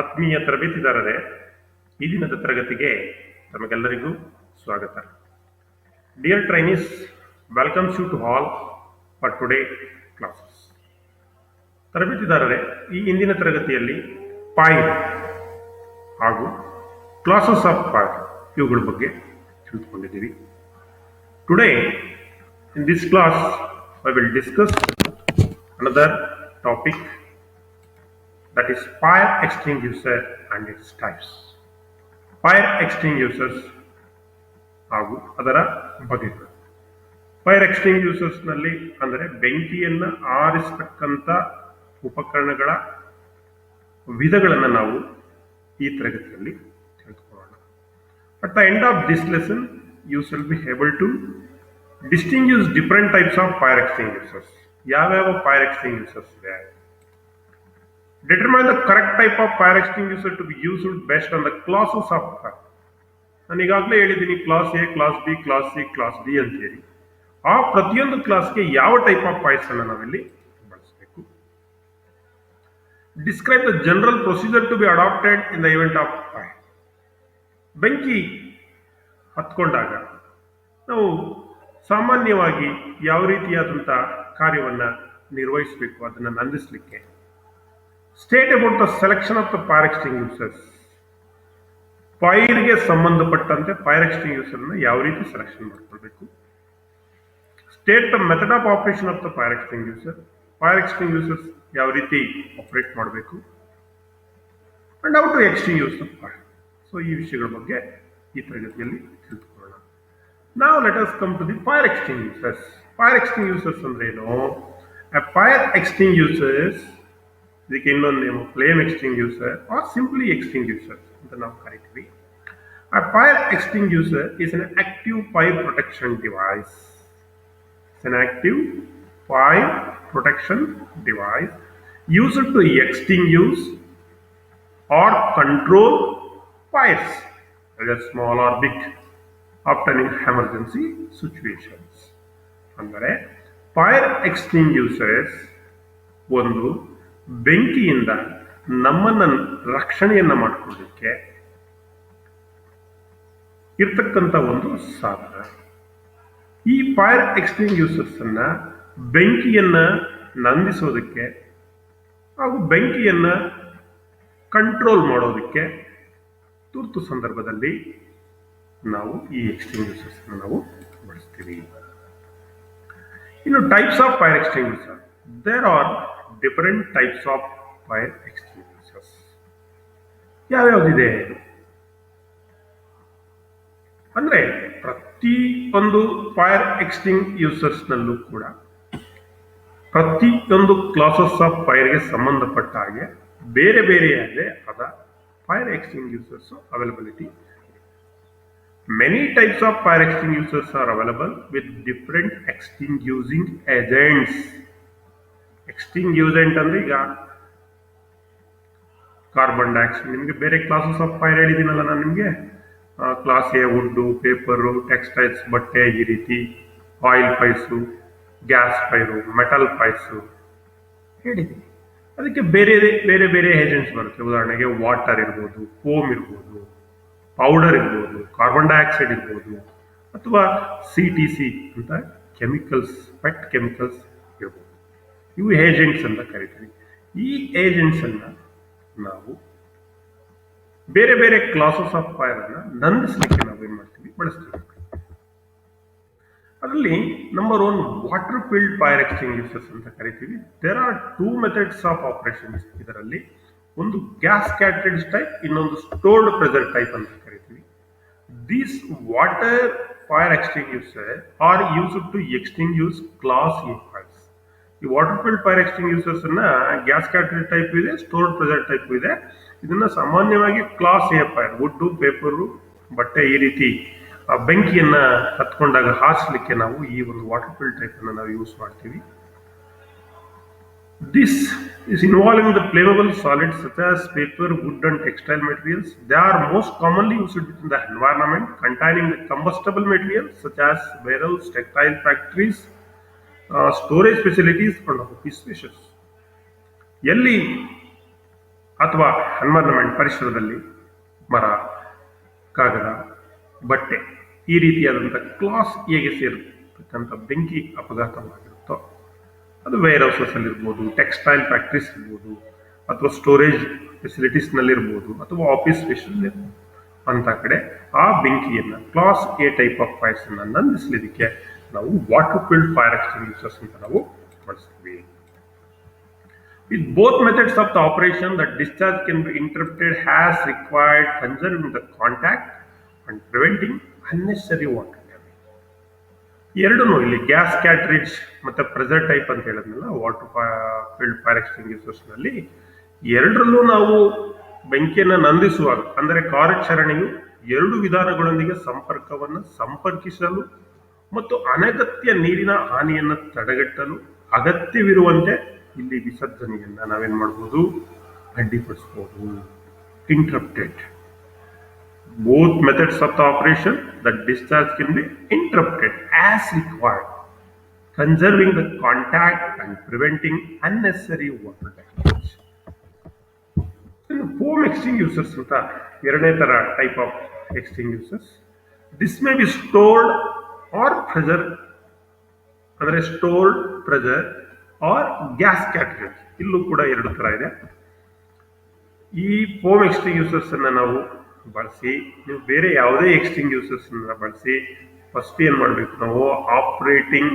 ಆತ್ಮೀಯ ತರಬೇತಿದಾರರೇ, ಈ ದಿನದ ತರಗತಿಗೆ ತಮಗೆಲ್ಲರಿಗೂ ಸ್ವಾಗತ. Dear trainees, welcomes you to all for today classes. ತರಬೇತಿದಾರರೇ, ಈ ಇಂದಿನ ತರಗತಿಯಲ್ಲಿ ಪಾಯ್ ಹಾಗೂ ಕ್ಲಾಸಸ್ ಆಫ್ ಪಾಯ್ ಇವುಗಳ ಬಗ್ಗೆ ತಿಳಿದುಕೊಂಡಿದ್ದೀವಿ. Today in this class I will discuss another topic, that is fire extinguisher and its types. Fire extinguishers ಹಾಗೂ ಅದರ ಬಗೆಗಳು. ಫೈರ್ ಎಕ್ಸ್ಟಿಂಗ್ಯೂಸರ್ಸ್ನಲ್ಲಿ ಅಂದರೆ ಬೆಂಕಿಯನ್ನು ಆರಿಸತಕ್ಕಂಥ ಉಪಕರಣಗಳ ವಿಧಗಳನ್ನು ನಾವು ಈ ತರಗತಿಯಲ್ಲಿ ತಿಳಿದುಕೊಳ್ಳೋಣ. At the end of this lesson you will be able to distinguish different types of fire extinguishers. ಯಾವ್ಯಾವ ಫೈರ್ ಎಕ್ಸ್ಟಿಂಗ್ಯೂಸರ್ಸ್ ಇದೆ, determine the correct type of fire extinguisher to be used based on the classes of fire. ನಾನು ಈಗಾಗಲೇ ಹೇಳಿದ್ದೀನಿ, class A, class B, class C, class D ಅಂತ ಹೇಳಿ. ಆ ಪ್ರತಿಯೊಂದು ಕ್ಲಾಸ್ಗೆ ಯಾವ ಟೈಪ್ ಆಫ್ ಫೈರ್ಸ್ ಅನ್ನು ನಾವಿಲ್ಲಿ ಬಳಸಬೇಕು. Describe the general procedure to be adopted in the event of fire. ಬೆಂಕಿ ಹತ್ಕೊಂಡಾಗ ನಾವು ಸಾಮಾನ್ಯವಾಗಿ ಯಾವ ರೀತಿಯಾದಂಥ ಕಾರ್ಯವನ್ನು ನಿರ್ವಹಿಸಬೇಕು ಅದನ್ನು ನಂದಿಸಲಿಕ್ಕೆ. State about the selection of the fire extinguishers. ಫೈರ್ಗೆ ಸಂಬಂಧಪಟ್ಟಂತೆ ಫೈರ್ ಎಕ್ಸ್ಟಿಂಗ್ಯೂಸರ್ನ ಯಾವ ರೀತಿ ಸೆಲೆಕ್ಷನ್ ಮಾಡ್ಕೊಳ್ಬೇಕು. State the method of operation of the fire extinguisher. Fire extinguishers ಯಾವ ರೀತಿ ಆಪರೇಟ್ ಮಾಡಬೇಕು. And how to extinguish the fire. So ಈ ವಿಷಯಗಳ ಬಗ್ಗೆ ಈ ತರಗತಿಯಲ್ಲಿ ತಿಳಿದುಕೊಳ್ಳೋಣ. ನಾವು let us come to the fire extinguishers. Fire extinguishers ಅಂದ್ರೆ ಏನು? ಫೈರ್ ಎಕ್ಸ್ಟಿಂಗ್ಯೂಸರ್ಸ್ ಇದಕ್ಕೆ ಇನ್ನೊಂದು name flame extinguisher or simply extinguisher ಅಂತ ನಾವು ಕರಿತೀವಿ. ಆ fire extinguisher is an active fire protection device. It's an active fire protection device used to extinguish or control fires, whether small or big, often in emergency situations. ಅಂದರೆ fire ಎಕ್ಸ್ಟಿಂಗ್ಯೂಸರ್ಸ್ ಒಂದು ಬೆಂಕಿಯಿಂದ ನಮ್ಮನ್ನು ರಕ್ಷಣೆಯನ್ನ ಮಾಡಿಕೊಳ್ಳಲಿಕ್ಕೆ ಇರ್ತಕ್ಕಂಥ ಒಂದು ಸಾಧನ. ಈ ಫೈರ್ ಎಕ್ಸ್ಟಿಂಗ್ಯೂಸರ್ಸ್ ಅನ್ನ ಬೆಂಕಿಯನ್ನ ನಂದಿಸೋದಕ್ಕೆ ಹಾಗೂ ಬೆಂಕಿಯನ್ನ ಕಂಟ್ರೋಲ್ ಮಾಡೋದಕ್ಕೆ ತುರ್ತು ಸಂದರ್ಭದಲ್ಲಿ ನಾವು ಈ ಎಕ್ಸ್ಟಿಂಗ್ಯೂಸರ್ಸ್ ನಾವು ಬಳಸ್ತೀವಿ. ಇನ್ನು types of fire extinguisher. There are different types of fire extinguishers. ಯಾವ್ಯಾವುದಿದೆ ಅಂದ್ರೆ ಪ್ರತಿಯೊಂದು ಫೈರ್ ಎಕ್ಸ್ಟಿಂಗ್ಯೂಸರ್ಸ್ನಲ್ಲೂ ಕೂಡ ಪ್ರತಿಯೊಂದು ಕ್ಲಾಸಸ್ ಆಫ್ ಫೈರ್ಗೆ ಸಂಬಂಧಪಟ್ಟ ಹಾಗೆ ಬೇರೆ ಬೇರೆಯಾದ ಆದ fire extinguishers availability. Many types of fire extinguishers are available with different extinguishing agents. ಎಕ್ಸ್ಟಿಂಗ್ಯೂಸೆಂಟ್ ಅಂದ್ರೆ ಈಗ ಕಾರ್ಬನ್ ಡೈಆಕ್ಸೈಡ್. ನಿಮಗೆ ಬೇರೆ ಕ್ಲಾಸಸ್ ಆಫ್ ಫೈರ್ ಹೇಳಿದ್ದೀನಲ್ಲ ನಾನು ನಿಮಗೆ. Class A wood, paper, textiles, ಬಟ್ಟೆ, ಈ ರೀತಿ ಆಯಿಲ್ ಫೈರ್ಸು, ಗ್ಯಾಸ್ ಫೈರು, ಮೆಟಲ್ ಫೈರ್ಸು ಹೇಳಿದ್ದೀನಿ. ಅದಕ್ಕೆ ಬೇರೆ ಬೇರೆ ಬೇರೆ ಏಜೆಂಟ್ಸ್ ಬರುತ್ತೆ. ಉದಾಹರಣೆಗೆ ವಾಟರ್ ಇರ್ಬೋದು, ಫೋಮ್ ಇರ್ಬೋದು, ಪೌಡರ್ ಇರ್ಬೋದು, ಕಾರ್ಬನ್ ಡೈಆಕ್ಸೈಡ್ ಇರ್ಬೋದು, ಅಥವಾ CTC ಅಂತ ಕೆಮಿಕಲ್ಸ್, ಪೆಟ್ ಕೆಮಿಕಲ್ಸ್ ಇರ್ಬೋದು. ಇವು ಏಜೆಂಟ್ಸ್ ಅಂತ ಕರಿತೀವಿ. ಈ ಏಜೆಂಟ್ಸ್ ಅನ್ನ ನಾವು ಬೇರೆ ಬೇರೆ ಕ್ಲಾಸಸ್ ಆಫ್ ಫೈರ್ ಅನ್ನ ನಂದಿಸಲಿಕ್ಕೆ ನಾವು ಏನ್ ಮಾಡ್ತೀವಿ, ಬಳಸ್ತೀವಿ. ಅದರಲ್ಲಿ number 1 water filled fire extinguishers ಅಂತ ಕರಿತೀವಿ. There are 2 methods of operations. ಇದರಲ್ಲಿ ಒಂದು ಗ್ಯಾಸ್ ಕ್ಯಾಟರೇಜ್ ಟೈಪ್, ಇನ್ನೊಂದು ಸ್ಟೋರ್ಡ್ ಪ್ರೆಷರ್ ಟೈಪ್ ಅಂತ ಕರಿತೀವಿ. These water fire extinguisher are used to extinguish class A fires. ಈ ವಾಟರ್ ಫೀಲ್ಡ್ ಫೈರ್ ಎಕ್ಸ್ಟಿಂಗ್ಯೂಸರ್ಸ್ ಅನ್ನ gas cartridge type ಇದೆ, ಸ್ಟೋರ್ಡ್ ಪ್ರೆಷರ್ ಟೈಪ್ ಇದೆ. ಇದನ್ನ ಸಾಮಾನ್ಯವಾಗಿ class A fire, wood, paper, ಬಟ್ಟೆ, ಈ ರೀತಿ ಬೆಂಕಿಯನ್ನ ಹತ್ಕೊಂಡಾಗ ಹಾರಿಸಲಿಕ್ಕೆ ನಾವು ಈ ಒಂದು ವಾಟರ್ ಫೀಲ್ಡ್ ಟೈಪ್ ಅನ್ನ ನಾವು ಯೂಸ್ ಮಾಡ್ತೀವಿ. This is involving the flammable solids such as paper, wood and textile materials. They are most commonly used in the environment containing the combustible materials such as warehouses, textile factories, storage facilities and office spaces. ಎಲ್ಲಿ ಅಥವಾ environment ಪರಿಸರದಲ್ಲಿ ಮರ, ಕಾಗದ, ಬಟ್ಟೆ ಈ ರೀತಿಯಾದಂಥ class ಎಗೆ ಸೇರತಕ್ಕಂಥ ಬೆಂಕಿ ಅಪಘಾತವಾಗಿರುತ್ತೋ ಅದು ವೇರ್ ಹೌಸಸ್ ಇರ್ಬೋದು, ಟೆಕ್ಸ್ಟೈಲ್ ಫ್ಯಾಕ್ಟ್ರೀಸ್ ಇರ್ಬೋದು, ಅಥವಾ ಸ್ಟೋರೇಜ್ ಫೆಸಿಲಿಟೀಸ್ನಲ್ಲಿರ್ಬೋದು, ಅಥವಾ ಆಫೀಸ್ ಸ್ಪೇಷನ್ ಇರ್ಬೋದು, ಅಂತ ಕಡೆ ಆ ಬೆಂಕಿಯನ್ನು class A type of fires ಅನ್ನು ನಂದಿಸಲಿಕ್ಕೆ ನಾವು ವಾಟರ್ ಫೀಲ್ಡ್ ಫೈರ್ ಎಕ್ಸ್ಟಿಂಗ್ವಿಷರ್ಸ್ ಅಂತ ನಾವು ಬಳಸ್ತೀವಿ. With both methods of the operation, the discharge can be interrupted as required, conserving the contact and preventing unnecessary water damage. ಎರಡೂ ಇಲ್ಲಿ ಗ್ಯಾಸ್ ಕ್ಯಾಟ್ರಿಡ್ಜ್ ಮತ್ತು pressure type ಅಂತ ಹೇಳಿದ್ನಲ್ಲ ವಾಟರ್ ಫೀಲ್ಡ್ ಫೈರ್ ಎಕ್ಸ್ಟಿಂಗ್ವಿಷರ್ಸ್ ನಲ್ಲಿ ಎರಡರಲ್ಲೂ ನಾವು ಬೆಂಕಿಯನ್ನು ನಂದಿಸುವಾಗ ಅಂದರೆ ಕಾರ್ಯಾಚರಣೆಯು ಎರಡು ವಿಧಾನಗಳೊಂದಿಗೆ ಸಂಪರ್ಕಿಸಲು ಮತ್ತು ಅನಗತ್ಯ ನೀರಿನ ಹಾನಿಯನ್ನು ತಡೆಗಟ್ಟಲು ಅಗತ್ಯವಿರುವಂತೆ ಇಲ್ಲಿ ವಿಸರ್ಜನೆಯನ್ನ ನಾವೇನ್ ಮಾಡಬಹುದು, ಅಡ್ಡಿಪಡಿಸಬಹುದು. Interrupted both methods of the operation the discharge can be interrupted as required, conserving the contact and preventing unnecessary water damage. Foam extinguishers ಅಂತ ಎರಡನೇ ತರ type of extinguishers. This may be stored or pressure ಅಂದರೆ stored pressure or gas cartridge. ಇಲ್ಲೂ ಕೂಡ ಎರಡು ತರ ಇದೆ. ಈ ಫೋಮ್ ಎಕ್ಸ್ಟಿಂಗ್ವಿಷರ್ಸ್ ಅನ್ನ ನಾವು ಬಳಸಿ ನೀವು ಬೇರೆ ಯಾವುದೇ ಎಕ್ಸ್ಟಿಂಗ್ವಿಷರ್ಸ್ ಬಳಸಿ ಫಸ್ಟ್ ಏನ್ ಮಾಡಬೇಕು, ನಾವು operating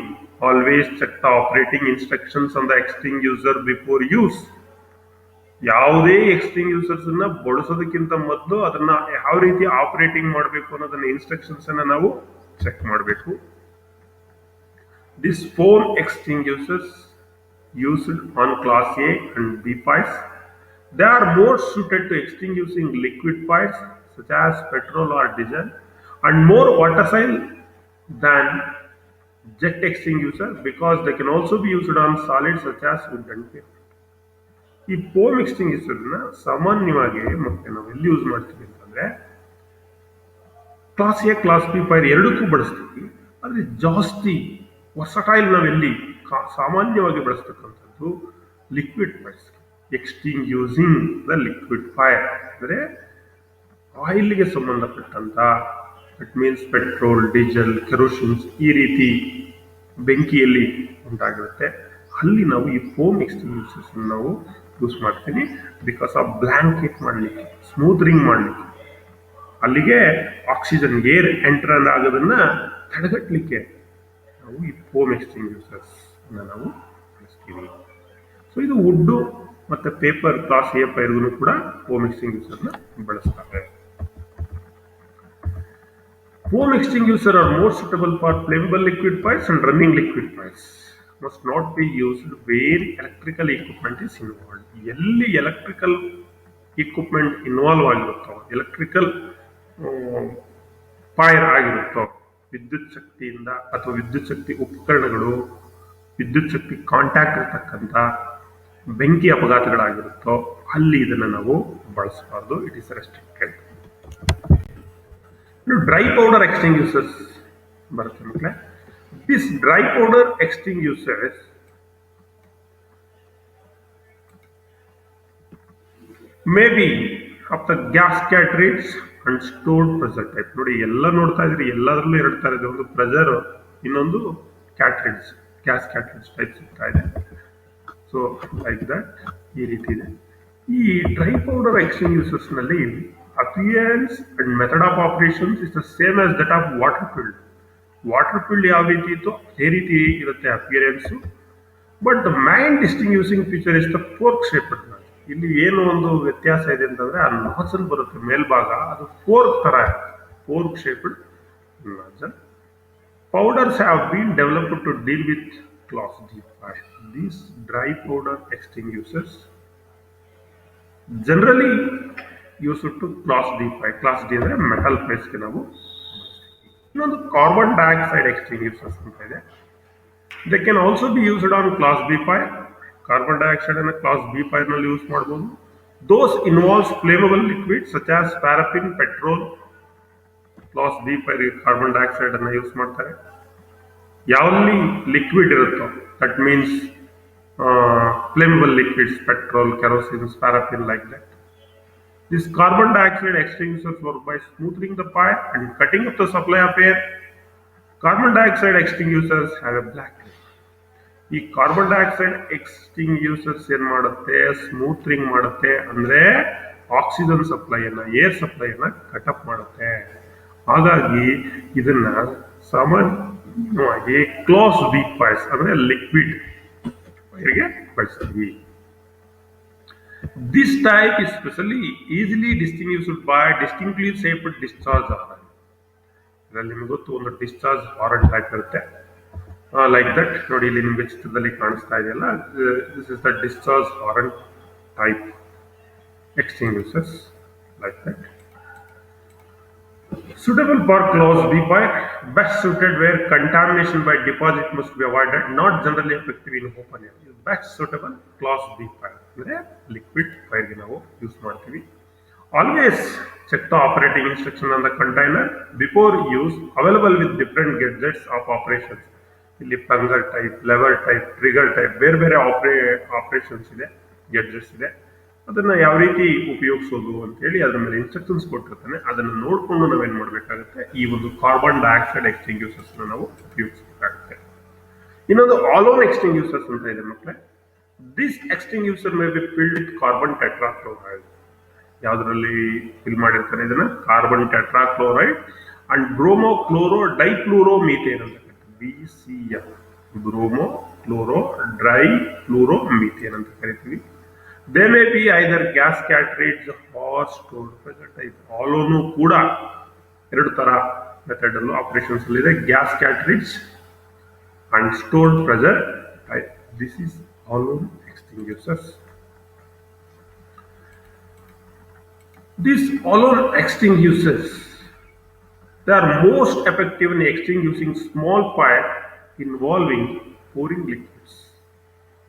always check the operating instructions on the extinguisher before use. ಯಾವುದೇ ಎಕ್ಸ್ಟಿಂಗ್ವಿಷರ್ಸ್ ಅನ್ನ ಬಳಸೋದಕ್ಕಿಂತ ಮೊದಲು ಅದನ್ನ ಯಾವ ರೀತಿ ಆಪರೇಟಿಂಗ್ ಮಾಡಬೇಕು ಅನ್ನೋದನ್ನ ಇನ್ಸ್ಟ್ರಕ್ಷನ್ಸ್ ಅನ್ನ ನಾವು ಚೆಕ್ ಮಾಡಬೇಕು. This foam extinguishers used on class A and B fires. They are more suited to extinguishing liquid fires such as petrol or diesel and more versatile than jet extinguisher because they can also be used on solids such as wood and paper. ಈ foam extinguisher ನ ಸಾಮಾನ್ಯವಾಗಿ ಮತ್ತೆ ನಾವು ಎಲ್ಲಿ use ಮಾಡ್ತೀವಿ ಅಂತಂದ್ರೆ class A class B fire ಎರಡಕ್ಕೂ ಬಳಸ್ತೀವಿ. ಆದ್ರೆ ಜಾಸ್ತಿ ವರ್ಸಟೈಲ್ ನಾವೆಲ್ಲಿ ಸಾಮಾನ್ಯವಾಗಿ ಬಳಸ್ತಕ್ಕಂಥದ್ದು liquid fires. Extinguishing the liquid fire ಅಂದರೆ ಆಯಿಲ್ಗೆ ಸಂಬಂಧಪಟ್ಟಂತ it means petrol, diesel, kerosenes ಈ ರೀತಿ ಬೆಂಕಿಯಲ್ಲಿ ಉಂಟಾಗಿರುತ್ತೆ. ಅಲ್ಲಿ ನಾವು ಈ ಫೋಮ್ ಎಕ್ಸ್ಟಿಂಗ್ವಿಷರ್ಸ್ ನಾವು ಯೂಸ್ ಮಾಡ್ತೀವಿ. ಬಿಕಾಸ್ ಆಫ್ ಬ್ಲಾಂಕೆಟ್ ಮಾಡಲಿಕ್ಕೆ, ಸ್ಮೂತ್ರಿಂಗ್ ಮಾಡಲಿಕ್ಕೆ, ಅಲ್ಲಿಗೆ ಆಕ್ಸಿಜನ್ ಏರ್ ಎಂಟರ್ ಆಗೋದನ್ನ ತಡೆಗಟ್ಟಲಿಕ್ಕೆ ನಾವು ಈ ಫೋಮ್ ಎಕ್ಸ್ಟಿಂಗ್ವಿಷರ್ಸ್ ನಾವು ಬಳಸ್ತೀವಿ. ಸೊ ಇದು ವುಡ್ ಮತ್ತೆ ಪೇಪರ್ ಕ್ಲಾಸ್ ಎ ಫೈರ್ಗೂ ಕೂಡ ಫೋಮ್ ಎಕ್ಸ್ಟಿಂಗ್ವಿಷರ್ ಬಳಸ್ತಾರೆ. Foam extinguisher are more suitable for flammable liquid fires and running liquid fires. Must not be used where electrical equipment is involved. ಎಲ್ಲಿ electrical equipment involve ಆಗಿರುತ್ತೋ, electrical fire ಆಗಿರುತ್ತೋ, ವಿದ್ಯುತ್ ಶಕ್ತಿಯಿಂದ ಅಥವಾ ವಿದ್ಯುತ್ ಶಕ್ತಿ ಉಪಕರಣಗಳು, ವಿದ್ಯುತ್ ಶಕ್ತಿ ಕಾಂಟ್ಯಾಕ್ಟ್ ಇರತಕ್ಕಂಥ ಬೆಂಕಿ ಅಪಘಾತಗಳಾಗಿರುತ್ತೋ ಅಲ್ಲಿ ಇದನ್ನು ನಾವು ಬಳಸಬಾರ್ದು. It is restricted. Dry powder extinguishers ಬರುತ್ತೆ ಮಕ್ಕಳೇ. This dry powder extinguishers may be of the gas cartridge and stored pressure type. ನೋಡಿ ಎಲ್ಲ ನೋಡ್ತಾ ಇದ್ರಿ, ಎಲ್ಲದರಲ್ಲೂ ಎರಡು ತರ ಇದೆ. ಒಂದು ಪ್ರೆಷರ್, ಇನ್ನೊಂದು ಕ್ಯಾಟ್ರಿಡ್ಜ್, ಗ್ಯಾಸ್ ಕ್ಯಾಟ್ರಿಡ್ಜ್ ಟೈಪ್ ಸಿಗ್ತಾ ಇದೆ. ಸೊ ಲೈಕ್ ದಟ್ ಈ ರೀತಿ ಇದೆ. ಈ ಡ್ರೈ ಪೌಡರ್ ಎಕ್ಸ್ಟಿಂಗ್ವಿಷರ್ಸ್ ನಲ್ಲಿ appearance and method of operations is the same as that of water field. Water field ಯಾವ ರೀತಿ ಇತ್ತು ಅದೇ ರೀತಿ ಇರುತ್ತೆ appearance. But the main distinguishing feature is the fork shaped. ಇಲ್ಲಿ ಏನು ಒಂದು ವ್ಯತ್ಯಾಸ ಇದೆ ಅಂತಂದ್ರೆ ಆ ನಾಜಲ್ ಬರುತ್ತೆ ಮೇಲ್ಭಾಗ, ಅದು ಫೋರ್ಕ್ ತರ ಇರುತ್ತೆ, fork shaped nozzle. Powders have been developed to deal with class D fire. These dry powder extinguishers generally used to class D fire. Class D ಅಂದರೆ ಮೆಟಲ್ ಫೈರ್ಸ್ಗೆ ನಾವು ಬಳಸ್ತೀವಿ. ಇನ್ನೊಂದು ಕಾರ್ಬನ್ ಡೈಆಕ್ಸೈಡ್ ಎಕ್ಸ್ಟಿಂಗ್ವಿಷರ್ಸ್ ಅಂತ ಇದೆ. They can also be used on class B fire. Carbon dioxide ಅನ್ನು class B fire ನಲ್ಲಿ use ಮಾಡಬಹುದು. Those involves flammable liquid such as paraffin, petrol. Class B fire carbon dioxide ಅನ್ನು use ಮಾಡ್ತಾರೆ. ಯಾವಲ್ಲಿ liquid ಇರುತ್ತೋ that means flammable liquids, petrol, kerosenes, paraffin like that. This carbon dioxide extinguishers work by smoothing the fire and cutting up the supply of air. Carbon dioxide extinguishers have a black lid. ಈ carbon dioxide ಎಕ್ಸ್ಟಿಂಗ್ಯೂಸರ್ಸ್ ಏನ್ ಮಾಡುತ್ತೆ, ಸ್ಮೂತ್ರಿಂಗ್ ಮಾಡುತ್ತೆ, ಅಂದ್ರೆ oxygen ಸಪ್ಲೈಯನ್ನ, air ಸಪ್ಲೈಯನ್ನ cut-off ಮಾಡುತ್ತೆ. ಹಾಗಾಗಿ ಇದನ್ನ ಸಾಮಾನ್ಯವಾಗಿ close weak Pais ಅಂದ್ರೆ ಲಿಕ್ವಿಡ್ ಫೈರ್ಗೆ ಬಳಸ್ತೀವಿ. This type is specially easily distinguished by distinctly shaped discharge horn. ಇದರಲ್ಲಿ ನಿಮಗೆ ಗೊತ್ತು, ಒಂದು ಡಿಸ್ಚಾರ್ಜ್ ಹಾರ್ನ್ ಟೈಪ್ ಇರುತ್ತೆ, ಲೈಕ್ ದಟ್. ನೋಡಿ ಇಲ್ಲಿ ನಿಮಗೆ ಚಿತ್ರದಲ್ಲಿ ಕಾಣಿಸ್ತಾ ಇದೆಯಲ್ಲ, this is the discharge horn type extinguishers, like that. Suitable for closed deep fire, best suited where contamination by deposit must be avoided, not generally effective in open air. Best suitable closed deep fire ಅಂದ್ರೆ liquid ಫೈರ್ಗೆ ನಾವು use ಮಾಡ್ತೀವಿ. Always check the operating instruction on the container before use. Available with different gadgets of operations. ಇಲ್ಲಿ plunger type, lever type, trigger type, ಬೇರೆ ಬೇರೆ operations ಇದೆ, ಗೆಡ್ಜೆಟ್ಸ್ ಇದೆ. ಅದನ್ನ ಯಾವ ರೀತಿ ಉಪಯೋಗಿಸೋದು ಅಂತ ಹೇಳಿ ಅದ್ರ ಮೇಲೆ ಇನ್ಸ್ಟ್ರಕ್ಷನ್ಸ್ ಕೊಟ್ಟಿರ್ತಾನೆ. ಅದನ್ನು ನೋಡಿಕೊಂಡು ನಾವೇನ್ ಮಾಡಬೇಕಾಗುತ್ತೆ, ಈ ಒಂದು ಕಾರ್ಬನ್ ಡೈಆಕ್ಸೈಡ್ ಎಕ್ಸ್ಟಿಂಗ್ಯೂಸರ್ಸ್ ನಾವು ಉಪಯೋಗಿಸಬೇಕಾಗುತ್ತೆ. ಇನ್ನೊಂದು ಆಲೋನ್ ಎಕ್ಸ್ಟಿಂಗ್ಯೂಸರ್ಸ್ ಅಂತ ಇದೆ ಮಕ್ಕಳೇ. This extinguisher may be filled with carbon tetrachloride. ಯಾವ್ದ್ರಲ್ಲಿ ಫಿಲ್ ಮಾಡಿರ್ತಾನೆ ಇದನ್ನ? Carbon tetrachloride and bromo chloro dichloro methane ಅಂತ ಕರಿತೀವಿ, BCF. Bromo chloro dry chloro methane ಅಂತ ಕರಿತೀವಿ. They may be either gas cartridge or stored pressure type. Halon ಕೂಡ ಎರಡು ತರ ಮೆಥಡ್ ಅಲ್ಲೂ ಆಪರೇಷನ್ಸ್ ಅಲ್ಲಿ ಇದೆ, gas cartridge and stored pressure type. This is halon extinguishers. These alone extinguishers, they are most effective in extinguishing small fire involving pouring liquids.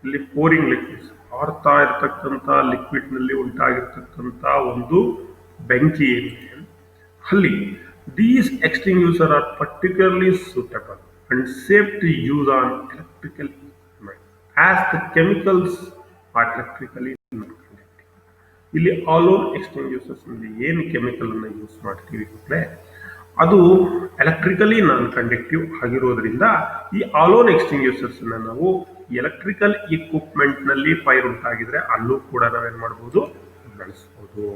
ಇಲ್ಲಿ pouring liquids, ಆರ್ತಾ ಇರತಕ್ಕಂಥ liquid ನಲ್ಲಿ ಉಂಟಾಗಿರ್ತಕ್ಕಂಥ ಒಂದು ಬೆಂಕಿ ಏನಿದೆ ಅಲ್ಲಿ these extinguisher are particularly suitable and safe to use on electrical equipment as the chemicals are electrically non-conductive. ಇಲ್ಲಿ ಆಲೋನ್ ಎಕ್ಸ್ಟಿಂಗ್ಯೂಸರ್ಸ್ ನಲ್ಲಿ ಏನು ಕೆಮಿಕಲ್ ಅನ್ನ ಯೂಸ್ ಮಾಡ್ತೀವಿ ಅಂದ್ರೆ ಅದು ಎಲೆಕ್ಟ್ರಿಕಲಿ ನಾನ್ ಕಂಡಕ್ಟಿವ್ ಆಗಿರೋದ್ರಿಂದ ಈ ಆಲೋನ್ ಎಕ್ಸ್ಟಿಂಗ್ಯೂಸರ್ಸ್ ನಾವು ಎಲೆಕ್ಟ್ರಿಕಲ್ ಇಕ್ವಿಪ್ಮೆಂಟ್ ನಲ್ಲಿ ಫೈರ್ ಉಂಟಾಗಿದ್ರೆ ಅಲ್ಲೂ ಕೂಡ ನಾವೇನ್ ಮಾಡಬಹುದು, ಬಳಸಬಹುದು.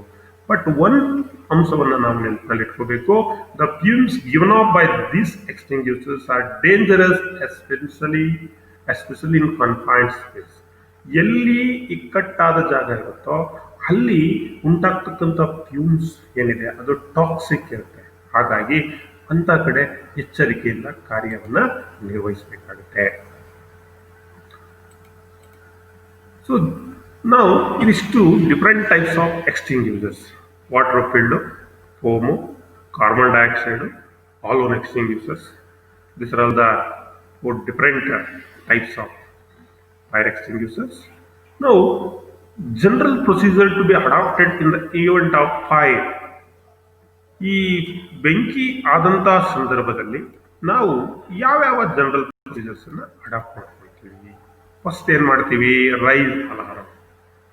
ಬಟ್ ಒನ್ ಅಂಶವನ್ನ ನಾವು ನೆನಪಿನಲ್ಲಿ ಇಟ್ಕೋಬೇಕು, the fumes given off by this extinguishers are dangerous especially in confined space. ಎಲ್ಲಿ ಇಕ್ಕಟ್ಟಾದ ಜಾಗ ಇರುತ್ತೋ ಅಲ್ಲಿ ಉಂಟಾಗ್ತಕ್ಕಂಥ ಫ್ಯೂಮ್ಸ್ ಏನಿದೆ ಅದು ಟಾಕ್ಸಿಕ್ ಇರುತ್ತೆ. ಹಾಗಾಗಿ ಅಂತ ಕಡೆ ಎಚ್ಚರಿಕೆಯಿಂದ ಕಾರ್ಯವನ್ನ ನಿರ್ವಹಿಸಬೇಕಾಗುತ್ತೆ. ಸೊ ನಾವು ಇದಿಷ್ಟು different types of extinguishers, water filled, foam, carbon dioxide, halon extinguishers. This are all the 4 different types of fire extinguishers. Now, general procedure to be adopted in the event of fire. ಈ ಬೆಂಕಿ ಆದಂತಹ ಸಂದರ್ಭದಲ್ಲಿ ನಾವು ಯಾವ್ಯಾವ general procedures ಅನ್ನ adopt ಮಾಡ್ಕೊಳ್ತೀವಿ? First ಏನ್ ಮಾಡ್ತೀವಿ? ರೈಸ್ ಅಲಾರಂ,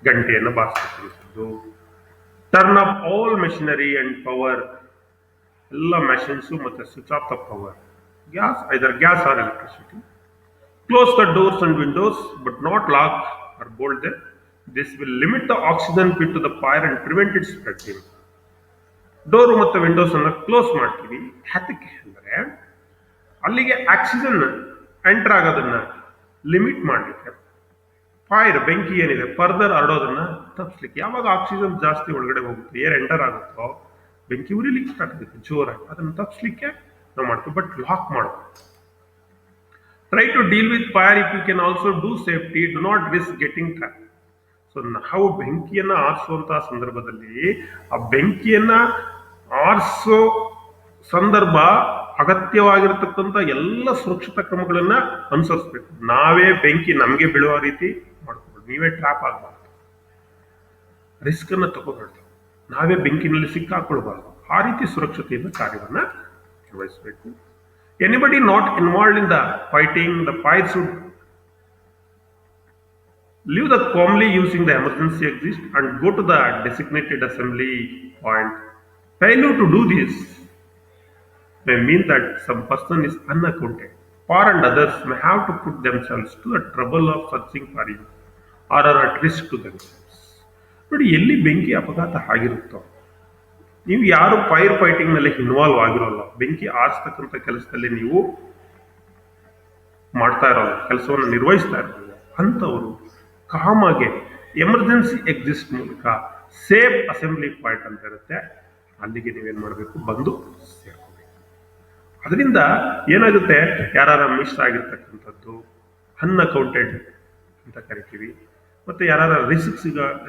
ಗಂಟೆಯನ್ನು ಬಾರಿಸ್ತಕ್ಕಂಥದ್ದು. Turn off all machinery and power, ಎಲ್ಲ ಮೆಷಿನ್ಸು ಮತ್ತೆ switch off the power, gas, either gas or electricity. Close the doors and windows but not lock or bolt them. This will limit the oxygen fit to the fire and prevent its spreading. Door ಮತ್ತು Windows ಅನ್ನ close ಮಾಡ್ತೀವಿ. ಯಾತಕ್ಕೆ ಅಂದರೆ ಅಲ್ಲಿಗೆ oxygen enter ಆಗೋದನ್ನ limit ಮಾಡಲಿಕ್ಕೆ, fire ಬೆಂಕಿ ಏನಿದೆ ಫರ್ದರ್ ಹರಡೋದನ್ನ ತಪ್ಪಿಸ್ಲಿಕ್ಕೆ. ಯಾವಾಗ ಆಕ್ಸಿಜನ್ ಜಾಸ್ತಿ ಒಳಗಡೆ ಹೋಗುತ್ತೆ, ಏರ್ ಎಂಟರ್ ಆಗುತ್ತೋ ಬೆಂಕಿ ಉರಿಲಿಕ್ಕೆ ಸ್ಟಾರ್ಟ್ ಆಗುತ್ತೆ ಜೋರಾಗಿ. ಅದನ್ನು ತಪ್ಪಿಸ್ಲಿಕ್ಕೆ ನಾವು ಮಾಡ್ತೀವಿ, ಬಟ್ ಲಾಕ್ ಮಾಡಬೇಕು. Try to deal with fire if you can also do safety, do not risk getting trap. So ನಾವು ಬೆಂಕಿಯನ್ನ ಆರಿಸುವಂತಹ ಸಂದರ್ಭದಲ್ಲಿ ಆ ಬೆಂಕಿಯನ್ನ ಆರಿಸೋ ಸಂದರ್ಭ ಅಗತ್ಯವಾಗಿರತಕ್ಕಂಥ ಎಲ್ಲ ಸುರಕ್ಷತಾ ಕ್ರಮಗಳನ್ನ ಅನುಸರಿಸಬೇಕು. ನಾವೇ ಬೆಂಕಿ ನಮಗೆ ಬೀಳುವ ರೀತಿ ಮಾಡ್ಕೋಬೇಕು, ನೀವೇ ಟ್ರ್ಯಾಪ್ ಆಗಬಾರ್ದು, ರಿಸ್ಕ್ ಅನ್ನ ತಗೋಬಾರ್ದು, ನಾವೇ ಬೆಂಕಿನಲ್ಲಿ ಸಿಕ್ಕಾಕೊಳ್ಬಾರ್ದು. ಆ ರೀತಿ ಸುರಕ್ಷತೆಯಿಂದ ಕಾರ್ಯವನ್ನ ನಿರ್ವಹಿಸಬೇಕು. Anybody not involved in the fighting the fire should Leave the calmly using the emergency exit and go to the designated assembly point. Failure to do this may mean that some person is unaccounted for and others may have to put themselves to the trouble of searching for you or are at risk to themselves. ನೋಡಿ ಎಲ್ಲಿ ಬೆಂಕಿ ಅಪಘಾತ ಆಗಿರುತ್ತೋ ನೀವು ಯಾರು fire fighting ನಲ್ಲಿ involve ಆಗಿರೋಲ್ಲ ಬೆಂಕಿ ಆರಿಸ್ತಕ್ಕಂಥ ಕೆಲಸದಲ್ಲಿ ನೀವು ಮಾಡ್ತಾ ಇರೋಲ್ಲ ಕೆಲಸವನ್ನು ನಿರ್ವಹಿಸ್ತಾ ಇರೋಲ್ಲ ಅಂಥವರು ಕಾಮಾಗೆ ಎಮರ್ಜೆನ್ಸಿ ಎಕ್ಸಿಸ್ಟ್ ಮೂಲಕ ಸೇಫ್ ಅಸೆಂಬ್ಲಿ ಪಾಯಿಂಟ್ ಅಂತ ಇರುತ್ತೆ ಅಲ್ಲಿಗೆ ನೀವೇನು ಮಾಡಬೇಕು ಬಂದು ಸೇರ್ಕೋಬೇಕು ಅದರಿಂದ ಏನಾಗುತ್ತೆ ಯಾರು ಮಿಸ್ ಆಗಿರ್ತಕ್ಕಂಥದ್ದು ಅನ್ಅಕೌಂಟೆಡ್ ಅಂತ ಕರಿತೀವಿ ಮತ್ತು ಯಾರು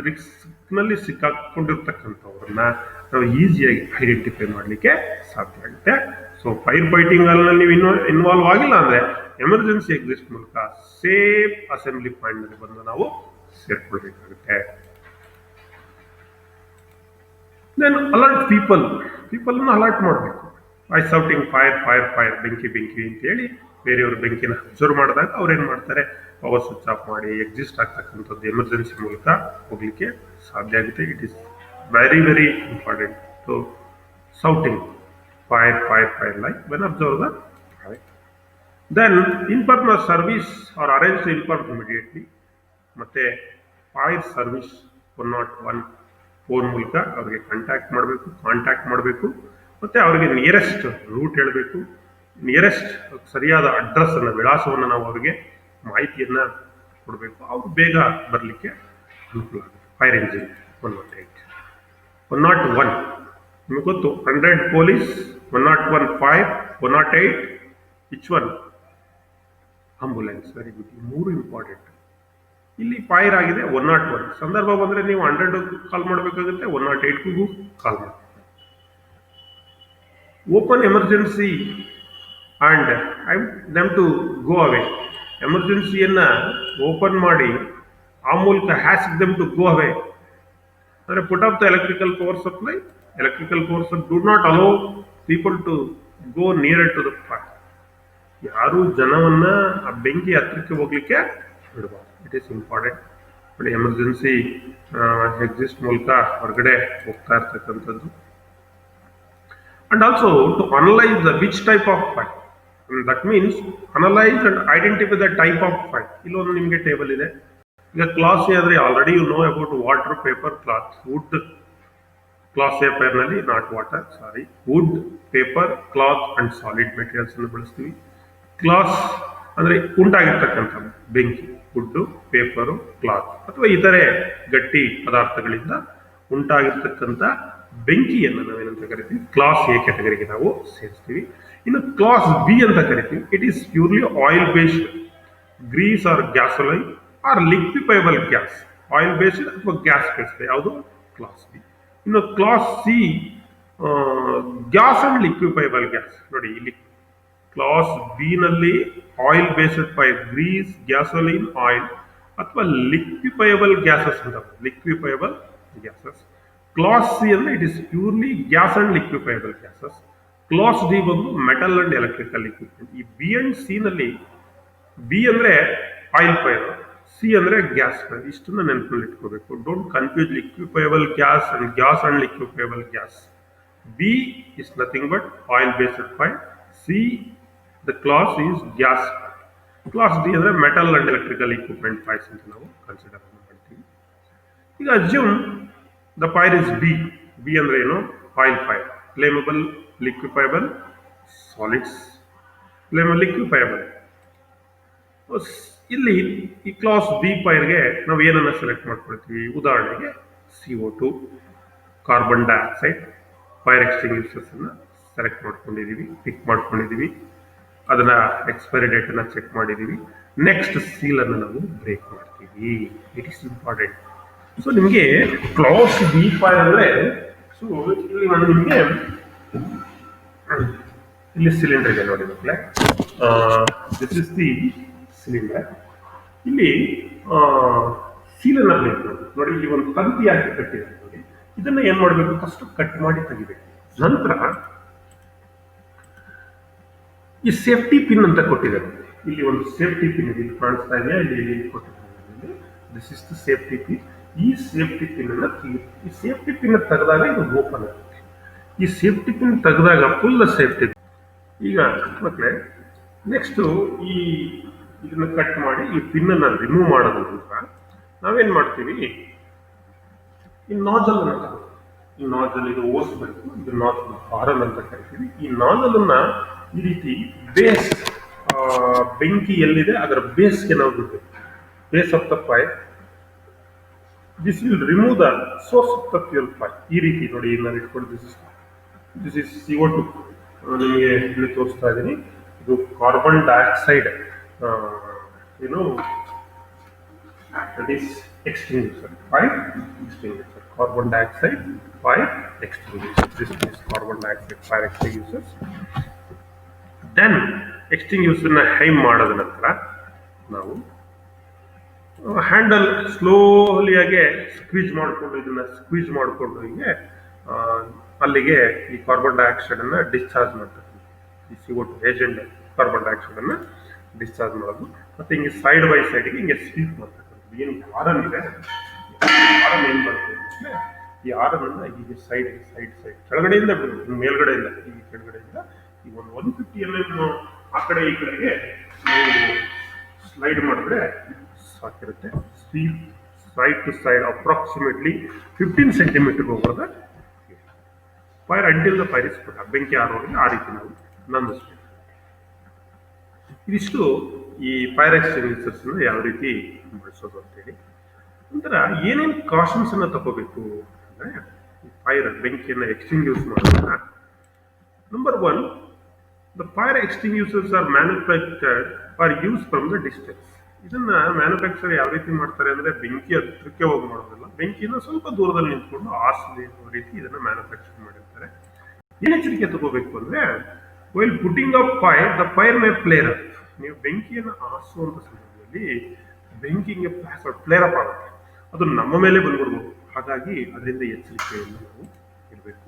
ರಿಸ್ಕ್ನಲ್ಲಿ ಸಿಕ್ಕಾಕೊಂಡಿರ್ತಕ್ಕಂಥವ್ರನ್ನ ನಾವು ಈಸಿಯಾಗಿ ಐಡೆಂಟಿಫೈ ಮಾಡಲಿಕ್ಕೆ ಸಾಧ್ಯ ಆಗುತ್ತೆ ಸೊ ಫೈರ್ ಫೈಟಿಂಗ್ ಅಲ್ಲಿ ನೀವು ಇನ್ವಾಲ್ವ್ ಆಗಿಲ್ಲ ಅಂದರೆ ಎಮರ್ಜೆನ್ಸಿ ಎಕ್ಸಿಸ್ಟ್ ಮೂಲಕ ಸೇಫ್ ಅಸೆಂಬ್ಲಿ ಪಾಯಿಂಟ್ನಲ್ಲಿ ಬಂದು ನಾವು ಸೇರ್ಕೊಳ್ಬೇಕಾಗುತ್ತೆ ದೆನ್ ಅಲರ್ಟ್ ಪೀಪಲ್ನ ಅಲರ್ಟ್ ಮಾಡಬೇಕು by shouting fire fire fire ಬೆಂಕಿ ಬೆಂಕಿ ಅಂತೇಳಿ ಬೇರೆಯವರು ಬೆಂಕಿನ ಅಬ್ಸರ್ವ್ ಮಾಡಿದಾಗ ಅವ್ರೇನು ಮಾಡ್ತಾರೆ ಪವರ್ ಸ್ವಿಚ್ ಆಫ್ ಮಾಡಿ ಎಕ್ಸಿಸ್ಟ್ ಆಗ್ತಕ್ಕಂಥದ್ದು ಎಮರ್ಜೆನ್ಸಿ ಮೂಲಕ ಹೋಗ್ಲಿಕ್ಕೆ ಸಾಧ್ಯ ಆಗುತ್ತೆ it is very very important so shouting fire fire fire like when observe the fire then inform the service or arrange to inform immediately ಮತ್ತು ಫೈರ್ ಸರ್ವಿಸ್ 101 ಫೋನ್ ಮೂಲಕ ಅವರಿಗೆ contact ಮಾಡಬೇಕು ಮತ್ತು ಅವರಿಗೆ ನಿಯರೆಸ್ಟ್ ರೂಟ್ ಹೇಳಬೇಕು ನಿಯರೆಸ್ಟ್ ಸರಿಯಾದ ಅಡ್ರೆಸ್ಸನ್ನು ವಿಳಾಸವನ್ನು ನಾವು ಅವರಿಗೆ ಮಾಹಿತಿಯನ್ನು ಕೊಡಬೇಕು ಅವರು ಬೇಗ ಬರಲಿಕ್ಕೆ ಅನುಕೂಲ ಆಗುತ್ತೆ ಫೈರ್ ಎಂಜಿನ್ 101 ನಿಮಗೆ ಗೊತ್ತು 100 police 101 fire 108 which one ambulance very good ಈ ಮೂರು ಇಂಪಾರ್ಟೆಂಟ್ ಇಲ್ಲಿ ಫೈರ್ ಆಗಿದೆ 101 ಸಂದರ್ಭ ಬಂದರೆ ನೀವು 100 ಕಾಲ್ ಮಾಡಬೇಕಾಗುತ್ತೆ 108ಗೂ ಕಾಲ್ ಮಾಡಿ open emergency and aid them to go away ಎಮರ್ಜೆನ್ಸಿಯನ್ನು ಓಪನ್ ಮಾಡಿ ಆ ಮೂಲಕ has them to go away ಅಂದರೆ put off the electrical power supply do not allow people to go near to the fire ಯಾರು ಜನವನ್ನ ಆ ಬೆಂಕಿ ಹತ್ತಿರಕ್ಕೆ ಹೋಗ್ಲಿಕ್ಕೆ ಬಿಡಬಾರ್ದು it is important but emergency exist ಮೂಲಕ ಹೊರಗಡೆ ಹೋಗ್ತಾ ಇರ್ತಕ್ಕಂಥದ್ದು and also to analyse the which type of fire that means analyse and identify the type of fire ಇಲ್ಲೊಂದು ನಿಮಗೆ ಟೇಬಲ್ ಇದೆ ಈಗ ಕ್ಲಾಸ್ ಎ ಆದರೆ already you know about water paper cloth wood class A ಫೈರ್ನಲ್ಲಿ not water sorry wood paper cloth and solid materials ಅನ್ನು ಬಳಸ್ತೀವಿ class ಅಂದರೆ ಉಂಟಾಗಿರ್ತಕ್ಕಂಥ ಬೆಂಕಿ ವುಡ್ಡು ಪೇಪರು ಕ್ಲಾತ್ ಅಥವಾ ಇತರೆ ಗಟ್ಟಿ ಪದಾರ್ಥಗಳಿಂದ ಉಂಟಾಗಿರ್ತಕ್ಕಂಥ ಬೆಂಕಿಯನ್ನು ನಾವೇನಂತ ಕರಿತೀವಿ ಕ್ಲಾಸ್ ಎ ಕ್ಯಾಟಗರಿಗೆ ನಾವು ಸೇರಿಸ್ತೀವಿ ಇನ್ನು ಕ್ಲಾಸ್ ಬಿ ಅಂತ ಕರಿತೀವಿ it is purely oil based grease or gasoline or liquefiable gas oil based ಅಥವಾ ಗ್ಯಾಸ್ ಬೇಸ್ಡ್ ಯಾವುದು ಕ್ಲಾಸ್ ಬಿ ಇನ್ನು class C gas and liquefiable gas ನೋಡಿ ಇಲ್ಲಿ ಕ್ಲಾಸ್ ಬಿ ನಲ್ಲಿ oil based fire grease gasoline oil ಅಥವಾ liquefiable gases ಅಂತ liquefiable gases class C ಅಂದ್ರೆ it is purely gas and liquefiable gases class D ಬಂದು metal and electrical equipment ಈ B and C ನಲ್ಲಿ B ಅಂದ್ರೆ oil fire C ಅಂದ್ರೆ gas fire ಇಷ್ಟನ್ನ ನೆನಪಲ್ಲಿ ಇಟ್ಕೋಬೇಕು don't confuse liquefiable gas and liquefiable gas B is nothing but oil based fire C the class is gas class D ಅಂದರೆ metal and electrical equipment fires ಅಂತ ನಾವು consider ಮಾಡ್ತೀವಿ ಈಗ assume the fire is B ಅಂದರೆ ಏನು oil fire flammable liquefiable solids liquefiable ಇಲ್ಲಿ ಈ class B ಫೈರ್ಗೆ ನಾವು ಏನನ್ನ ಸೆಲೆಕ್ಟ್ ಮಾಡ್ಕೊಳ್ತೀವಿ ಉದಾಹರಣೆಗೆ CO2 carbon dioxide fire extinguishers ಅನ್ನ ಸೆಲೆಕ್ಟ್ ಮಾಡ್ಕೊಂಡಿದ್ದೀವಿ ಪಿಕ್ ಮಾಡ್ಕೊಂಡಿದ್ದೀವಿ ಅದನ್ನ ಎಕ್ಸ್ಪೈರಿ ಡೇಟ್ ಅನ್ನ ಚೆಕ್ ಮಾಡಿದ್ದೀವಿ ನೆಕ್ಸ್ಟ್ ಸೀಲ್ ಅನ್ನು ನಾವು ಬ್ರೇಕ್ ಮಾಡ್ತೀವಿ ಇಟ್ ಇಸ್ ಇಂಪಾರ್ಟೆಂಟ್ ಸೊ ನಿಮಗೆ ಕ್ಲಾಸ್ ಬಿ ಫೈರ್ ಅಂದರೆ ಸೊ ಇಲ್ಲಿ ನಾನು ನಿಮಗೆ ಇಲ್ಲಿ ಸಿಲಿಂಡರ್ ಇದೆ ನೋಡಿ ಮಕ್ಕಳೇ ದಿಸ್ ಇಸ್ ದಿ ಸಿಲಿಂಡರ್ ಇಲ್ಲಿ ಸೀಲನ್ನ ಬ್ರೇಕ್ ಮಾಡಿ ನೋಡಿ ಇಲ್ಲಿ ಒಂದು ತಂತಿಯಾಗಿ ಕಟ್ಟಿದ್ದಾರೆ ನೋಡಿ ಇದನ್ನ ಏನ್ ಮಾಡಬೇಕು ಫಸ್ಟ್ ಕಟ್ ಮಾಡಿ ತೆಗಿಬೇಕು ನಂತರ ಈ ಸೇಫ್ಟಿ ಪಿನ್ ಅಂತ ಕೊಟ್ಟಿದ್ದಾರೆ ಇಲ್ಲಿ ಒಂದು ಸೇಫ್ಟಿ ಪಿನ್ ಇಲ್ಲಿ ಕಾಣಿಸ್ತಾ ಇದೆ ಇಲ್ಲಿ ಕೊಟ್ಟಿದ್ದಾರೆ this is the safety pin. ಈ ಸೇಫ್ಟಿ ಪಿನ್ ಅನ್ನ ಈ ಸೇಫ್ಟಿ ಪಿನ್ ತೆಗೆದಾಗ ಇದು ಓಪನ್ ಆಗುತ್ತೆ. ಈ ಸೇಫ್ಟಿ ಪಿನ್ ತೆಗೆದಾಗ ಫುಲ್ ಸೇಫ್ಟಿ. ಈಗ ಮಕ್ಕಳೇ ನೆಕ್ಸ್ಟ್ ಈ ಇದನ್ನ ಕಟ್ ಮಾಡಿ ಈ ಪಿನ್ ಅನ್ನ ರಿಮೂವ್ ಮಾಡೋದ ನಂತರ ನಾವೇನ್ ಮಾಡ್ತೀವಿ, ಈ ನಾಜಲ್ ಅನ್ನ ತಗೊಳ್ತೀವಿ. ಈ ನಾಜಲ್ ಇದು ಓಡಿಸ್ಬೇಕು, ಇದು ನಾಜಲ್ ಹಾರಲ್ ಅಂತ ಕರಿತೀವಿ. ಈ ನಾಜಲ್ ಅನ್ನ ಈ ರೀತಿ ಬೇಸ್, ಬೆಂಕಿ ಎಲ್ಲಿದೆ ಅದರ ಬೇಸ್ಗೆ ನಾವು ಬಿಡ್ಬೇಕು. Base of the fire, this will remove the source of the fuel fire. ಈ ರೀತಿ ನೋಡಿ, ನಾನು ಇಟ್ಕೊಂಡು ದಿಸ್ ಇಸ್ CO2. ನಿಮಗೆ ಇಲ್ಲಿ ತೋರಿಸ್ತಾ ಇದ್ದೀನಿ. ಇದು ಕಾರ್ಬನ್ ಡೈಆಕ್ಸೈಡ್, ಏನು that is extinguisher, fire extinguisher, carbon dioxide fire extinguisher. This is carbon dioxide fire extinguishers. Then extinguisher ನ ಹೈಮ್ ಮಾಡಿದ ನಂತರ ನಾವು ಹ್ಯಾಂಡಲ್ ಸ್ಲೋಲಿ ಆಗಿ ಸ್ಕ್ವೀಜ್ ಮಾಡಿಕೊಂಡು, ಇದನ್ನ ಸ್ಕ್ವೀಜ್ ಮಾಡಿಕೊಂಡು ಹಿಂಗೆ ಅಲ್ಲಿಗೆ ಈ ಕಾರ್ಬನ್ ಡೈಆಕ್ಸೈಡ್ ಅನ್ನ ಡಿಸ್ಚಾರ್ಜ್ ಮಾಡ್ತಾರೆ. ಈ CO2 ಏಜೆಂಟ್ ಕಾರ್ಬನ್ ಡೈಆಕ್ಸೈಡ್ ಅನ್ನ ಡಿಸ್ಚಾರ್ಜ್ ಮಾಡೋದು. ಮತ್ತೆ ಹಿಂಗೆ ಸೈಡ್ ಬೈ ಸೈಡ್ಗೆ ಹಿಂಗೆ ಸ್ವೀಪ್ ಮಾಡ್ತಾರೆ. ಏನು ಹಾರನ್ ಇದೆ, ಹಾರನ್ ಏನ್ ಬರುತ್ತೆ ಅಂದ್ರೆ ಈ ಹಾರನ್ನ ಹೀಗೆ ಸೈಡ್ ಕೆಳಗಡೆಯಿಂದ ಬಿಡಬೇಕು, ಮೇಲ್ಗಡೆಯಿಂದ ಈ ಕೆಳಗಡೆಯಿಂದ ಈ ಒಂದು 150 mm ಆ ಕಡೆ ಈ ಕಡೆಗೆ ನೀವು ಸ್ಲೈಡ್ ಮಾಡಿದ್ರೆ ಸಾಕಿರುತ್ತೆ. Sweep side to side approximately 15 centimetre ಹೋಗೋದ fire until the fire is put. ಬೆಂಕಿ ಆರೋರಿಗೆ ಆ ರೀತಿ ನಾವು ನಂದಿಸ್ಬೇಕು. ಇದಿಷ್ಟು ಈ ಫೈರ್ ಎಕ್ಸ್ಟಿಂಗ್ವಿಷರ್ಸ್ ಯಾವ ರೀತಿ ಬಳಸೋದು ಅಂತೇಳಿ. ನಂತರ ಏನೇನು ಕಾಷನ್ಸ್ ಅನ್ನ ತಗೋಬೇಕು ಅಂದ್ರೆ ಫೈರ್ ಬೆಂಕಿಯನ್ನು ಎಕ್ಸ್ಟಿಂಗ್ಯೂಸ್ ಮಾಡೋದನ್ನ. Number 1, the fire extinguishers are manufactured for use from the distance. ಇದನ್ನ ಮ್ಯಾನುಫ್ಯಾಕ್ಚರ್ ಯಾವ ರೀತಿ ಮಾಡ್ತಾರೆ ಅಂದ್ರೆ ಬೆಂಕಿ ಹತ್ರಕ್ಕೆ ಹೋಗಿ ಮಾಡೋದಿಲ್ಲ, ಬೆಂಕಿನ ಸ್ವಲ್ಪ ದೂರದಲ್ಲಿ ನಿಂತ್ಕೊಂಡು ಆರಿಸಲಿ ರೀತಿ ಇದನ್ನ ಮ್ಯಾನುಫ್ಯಾಕ್ಚರ್ ಮಾಡಿರ್ತಾರೆ. ಏನ್ ಎಚ್ಚರಿಕೆ ತಗೋಬೇಕು ಅಂದ್ರೆ, while putting up fire the fire May flare up. ನೀವು ಬೆಂಕಿಯನ್ನು ಆರಿಸುವಂತ ಸಂದರ್ಭದಲ್ಲಿ ಬೆಂಕಿಗೆ ಫ್ಲೇರ್ ಅಪ್ ಆಗುತ್ತೆ, ಅದು ನಮ್ಮ ಮೇಲೆ ಬಂದ್ಬಿಡ್ಬೋದು. ಹಾಗಾಗಿ ಅದರಿಂದ ಎಚ್ಚರಿಕೆಯನ್ನು ನಾವು ಇರಬೇಕು.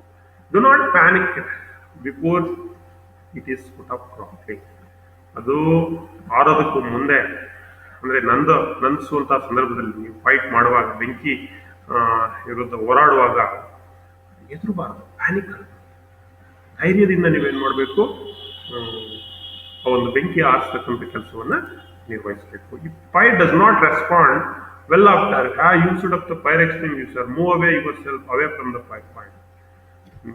Do not panic before it is put up properly. ಅದು ಆರೋದಕ್ಕೂ ಮುಂದೆ ಅಂದ್ರೆ ನಂದಿಸುವಂತ ಸಂದರ್ಭದಲ್ಲಿ ನೀವು ಫೈಟ್ ಮಾಡುವಾಗ, ಬೆಂಕಿ ವಿರುದ್ಧ ಹೋರಾಡುವಾಗ ಎದುರಬಾರದು, ಪ್ಯಾನಿಕ್. ಧೈರ್ಯದಿಂದ ನೀವೇನ್ ಮಾಡಬೇಕು, ಆ ಒಂದು ಬೆಂಕಿ ಆರಿಸ್ತಕ್ಕಂಥ ಕೆಲಸವನ್ನ ನಿರ್ವಹಿಸಬೇಕು. ಈ fire does not respond well after used of the fire extinguisher, move away your self away from the fire point.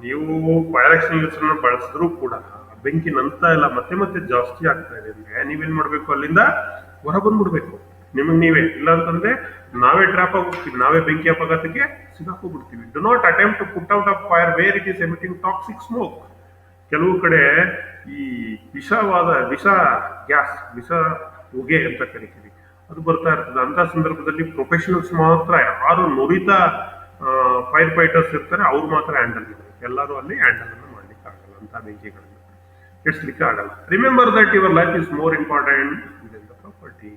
ನೀವು ಫೈರ್ ಎಕ್ಸ್ಟಿಂಗ್ವಿಷರ್ನ ಬಳಸಿದ್ರೂ ಕೂಡ ಬೆಂಕಿ ನಂತ ಇಲ್ಲ ಮತ್ತೆ ಮತ್ತೆ ಜಾಸ್ತಿ ಆಗ್ತಾ ಇದೆ ಅಂದ್ರೆ ನೀವೇನ್ ಮಾಡ್ಬೇಕು, ಅಲ್ಲಿಂದ ಹೊರ ಬಂದ್ಬಿಡ್ಬೇಕು ನಿಮಗೆ ನೀವೇ. ಇಲ್ಲ ಅಂತಂದ್ರೆ ನಾವೇ ಟ್ರಾಪ್ ಆಗೋಗ್ತೀವಿ, ನಾವೇ ಬೆಂಕಿ ಅಪಘಾತಕ್ಕೆ ಸಿಗಾಕೋಗ್ಬಿಡ್ತೀವಿ. Do not attempt to put out of fire where it is emitting toxic smoke. ಕೆಲವು ಕಡೆ ಈ ವಿಷ ಗ್ಯಾಸ್, ವಿಷ ಹೊಗೆ ಅಂತ ಕರಿತೀವಿ, ಅದು ಬರ್ತಾ ಇರ್ತದೆ. ಅಂತ ಸಂದರ್ಭದಲ್ಲಿ ಪ್ರೊಫೆಷನಲ್ಸ್ ಮಾತ್ರ, ಯಾರು ನುರಿತ ಫೈರ್ ಫೈಟರ್ಸ್ ಇರ್ತಾರೆ ಅವ್ರು ಮಾತ್ರ ಹ್ಯಾಂಡಲ್ ಮಾಡಬೇಕು. ಎಲ್ಲರೂ ಅಲ್ಲಿ ಹ್ಯಾಂಡಲ್ ಅನ್ನು ಮಾಡ್ಲಿಕ್ಕೆ ಆಗಲ್ಲ, ಅಂತ ಬೆಂಕಿಗಳನ್ನು ಕೆಡಿಸ್ಲಿಕ್ಕೆ ಆಗಲ್ಲ. Remember that your life is more important than the property.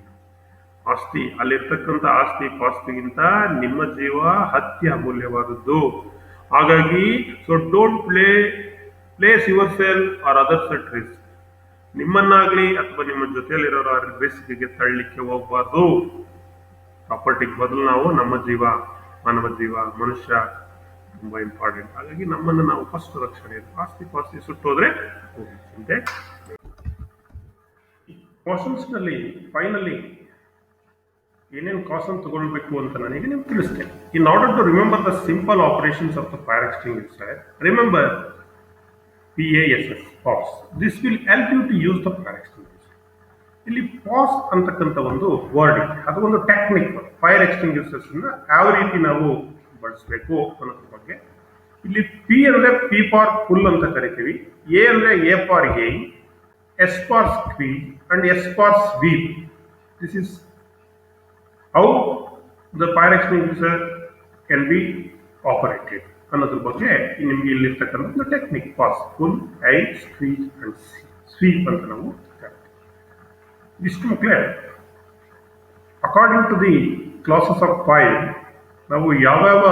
ಆಸ್ತಿ, ಅಲ್ಲಿರ್ತಕ್ಕಂಥ ಆಸ್ತಿ ಪಾಸ್ತಿಗಿಂತ ನಿಮ್ಮ ಜೀವ ಅತ್ಯಮೂಲ್ಯವಾದದ್ದು. ಹಾಗಾಗಿ so don't place yourself or others at risk. ನಿಮ್ಮನ್ನಾಗ್ಲಿ ಅಥವಾ ನಿಮ್ಮ ಜೊತೆಯಲ್ಲಿರೋರ ರಿಸ್ಕ್ಗೆ ತಳ್ಳಲಿಕ್ಕೆ ಹೋಗ್ಬಾರ್ದು. ಪ್ರಾಪರ್ಟಿಗೆ ಬದಲು ನಾವು ನಮ್ಮ ಜೀವ, ಮಾನವ ಜೀವ, ಮನುಷ್ಯ ತುಂಬಾ ಇಂಪಾರ್ಟೆಂಟ್. ಹಾಗಾಗಿ ನಮ್ಮನ್ನು ನಾವು ಫಸ್ಟ್ ರಕ್ಷಣೆ, ಆಸ್ತಿ ಪಾಸ್ತಿ ಸುಟ್ಟೋದ್ರೆ ಚಿಂತೆ. ಕಾಷನ್ಸ್ ನಲ್ಲಿ ಫೈನಲಿ ಏನೇನು ಕಾಷನ್ ತಗೊಳ್ಬೇಕು ಅಂತ ನನಗೆ ನಿಮ್ಗೆ ತಿಳಿಸ್ತೇನೆ. In order to remember the simple operations of the fire extinguisher, remember PASS, PASS. This will help you to use the fire extinguisher. ಇಲ್ಲಿ ಪಾಸ್ ಅಂತಕ್ಕಂಥ ಒಂದು ವರ್ಡ್ ಇದೆ, ಅದು ಒಂದು ಟೆಕ್ನಿಕ್. ಫೈರ್ ಎಕ್ಸ್ಟಿಂಗ್ವಿಷರ್ಸ್ ಯಾವ ರೀತಿ ನಾವು ಬಳಸಬೇಕು ಅನ್ನೋದ್ರ ಬಗ್ಗೆ. ಇಲ್ಲಿ P ಅಂದ್ರೆ P ಫಾರ್ ಫುಲ್ ಅಂತ ಕರಿತೀವಿ, A ಅಂದ್ರೆ A for gain, S for squeeze and S for sweep. This is how the fire extinguisher can be operated ಅನ್ನೋದ್ರ ಬಗ್ಗೆ ನಿಮ್ಗೆ ಇಲ್ಲಿರ್ತಕ್ಕಂಥ technique. PASS, pull, aim, squeeze and sweep ಅಂತ ನಾವು ಇಷ್ಟು ಮಕ್ಕಳೇ. According to the classes of fire ನಾವು ಯಾವ್ಯಾವ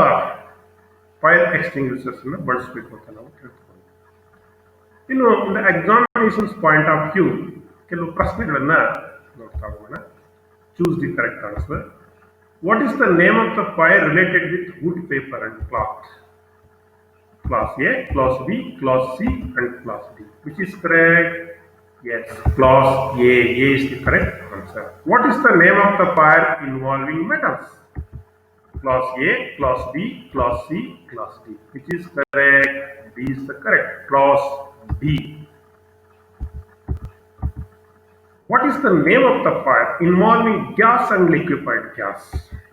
ಫೈರ್ ಎಕ್ಸ್ಟಿಂಗ್ವಿಷರ್ಸ್ ಅನ್ನು ಬಳಸಬೇಕು ಅಂತ ನಾವು ತಿಳ್ಕೊಂಡು, ಇನ್ನು ಒಂದು ಎಕ್ಸಾಮಿನೇಷನ್ಸ್ ಪಾಯಿಂಟ್ ಆಫ್ ವ್ಯೂ ಕೆಲವು ಪ್ರಶ್ನೆಗಳನ್ನ ನೋಡ್ತಾ ಹೋಗೋಣ. Choose the correct answer. What is the name of the fire related with wood, paper, and cloth? Class A, Class B, Class C, and Class D. Which is correct? Yes, Class A. A is the correct answer. What is the name of the fire involving metals? Class A, Class B, Class C, Class D. Which is correct? B is the correct. Class B. What is the name of the fire involving gas and liquefied gas?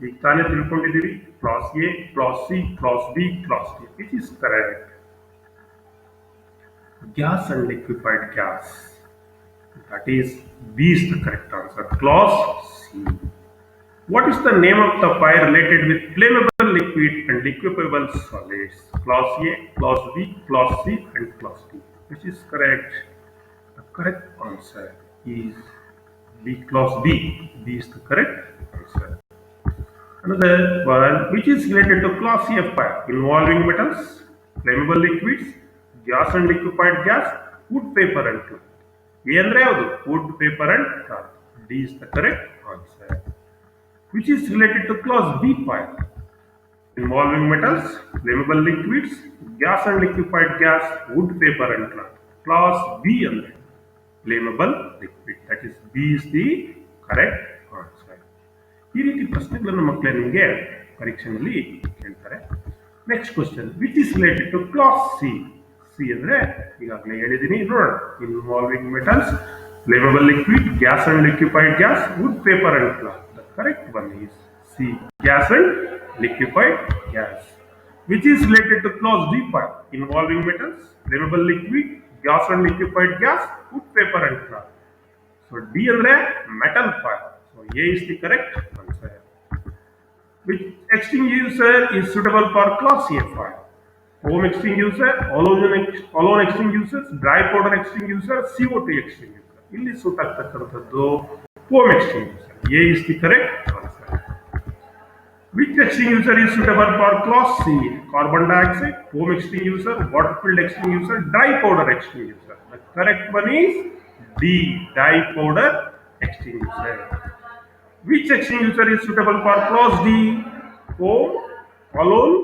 ಈಗ ತಾನೇ ತಿಳ್ಕೊಂಡಿದ್ದೀರಿ class A class C class B class D which is correct gas and liquefied gas, that is B is the correct answer. Clause C. What is the name of the fire related with flammable liquid and liquefiable solids? Clause A, Clause B, Clause C, and Clause D. Which is correct? The correct answer is B. Clause B. B is the correct answer. Another one, which is related to Clause C of fire involving metals, flammable liquids, gas and liquefied gas, wood, paper, and cloth. A andre yavadu? Wood, paper, and cloth. D is the correct answer. Which is related to Clause B fire involving metals, flammable liquids, gas and liquefied gas, wood, paper, and cloth. Clause B andre flammable liquid. That is B is the correct answer. ಈ ರೀತಿ ಪ್ರಶ್ನೆಗಳನ್ನು ಮಕ್ಕಳೇ ನಿಮಗೆ ಪರೀಕ್ಷೆಯಲ್ಲಿ ಕೇಳ್ತಾರೆ. Next question, which is related to class C. C ಅಂದ್ರೆ ಈಗಾಗಲೇ ಹೇಳಿದ್ದೀನಿ ನೋಡೋಣ. Involving metals, flammable liquid, gas and liquefied gas, wood, paper and cloth. The correct one is C, gas and liquefied gas. Which is related to class D fire involving metals, flammable liquid, gas and liquefied gas, wood, paper and cloth. So D ಅಂದ್ರೆ metal fire. So A is the correct answer. Which extinguisher is suitable for Class A fire? Foam extinguisher, alone extinguisher, dry powder extinguisher, CO2 extinguisher. ಇಲ್ಲಿ suit ಆಗ್ತಕ್ಕಂಥದ್ದು foam extinguisher. A is the correct answer. Which extinguisher is suitable for Class C? Carbon dioxide, foam extinguisher, water filled extinguisher, dry powder extinguisher. The correct one is D, dry powder extinguisher. Which extinguisher is suitable for Clause D? Foam, alone,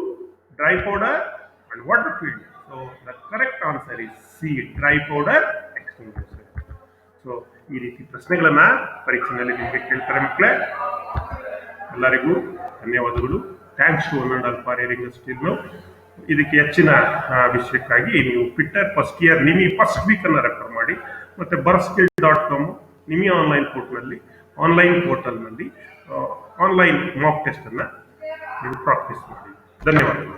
dry powder, and water filled. So the correct answer is C, dry powder extinguisher. So ಈ ರೀತಿ ಪ್ರಶ್ನೆಗಳನ್ನ ಪರೀಕ್ಷೆಯಲ್ಲಿ ನಿಮಗೆ ಕೇಳ್ತಾರೆ ಮಕ್ಕಳೇ. ಎಲ್ಲರಿಗೂ ಧನ್ಯವಾದಗಳು. Thanks to one and all for hearing us till now. ಇದಕ್ಕೆ ಹೆಚ್ಚಿನ ವಿಷಯಕ್ಕಾಗಿ ನೀವು ಟ್ವಿಟ್ಟರ್ ಫಸ್ಟ್ ಇಯರ್ ನಿಮಿ ಫಸ್ಟ್ ವೀಕ್ ಅನ್ನ ರೆಫರ್ ಮಾಡಿ, ಮತ್ತೆ ಬರ್ಸ್ಕಿಲ್.com ನಿಮಿ ಆನ್ಲೈನ್ ಪೋರ್ಟಲ್ನಲ್ಲಿ ಆನ್ಲೈನ್ ಮಾಕ್ ಟೆಸ್ಟ್ ಅನ್ನ ನೀವು ಪ್ರಾಕ್ಟೀಸ್ ಮಾಡಿ. ಧನ್ಯವಾದಗಳು.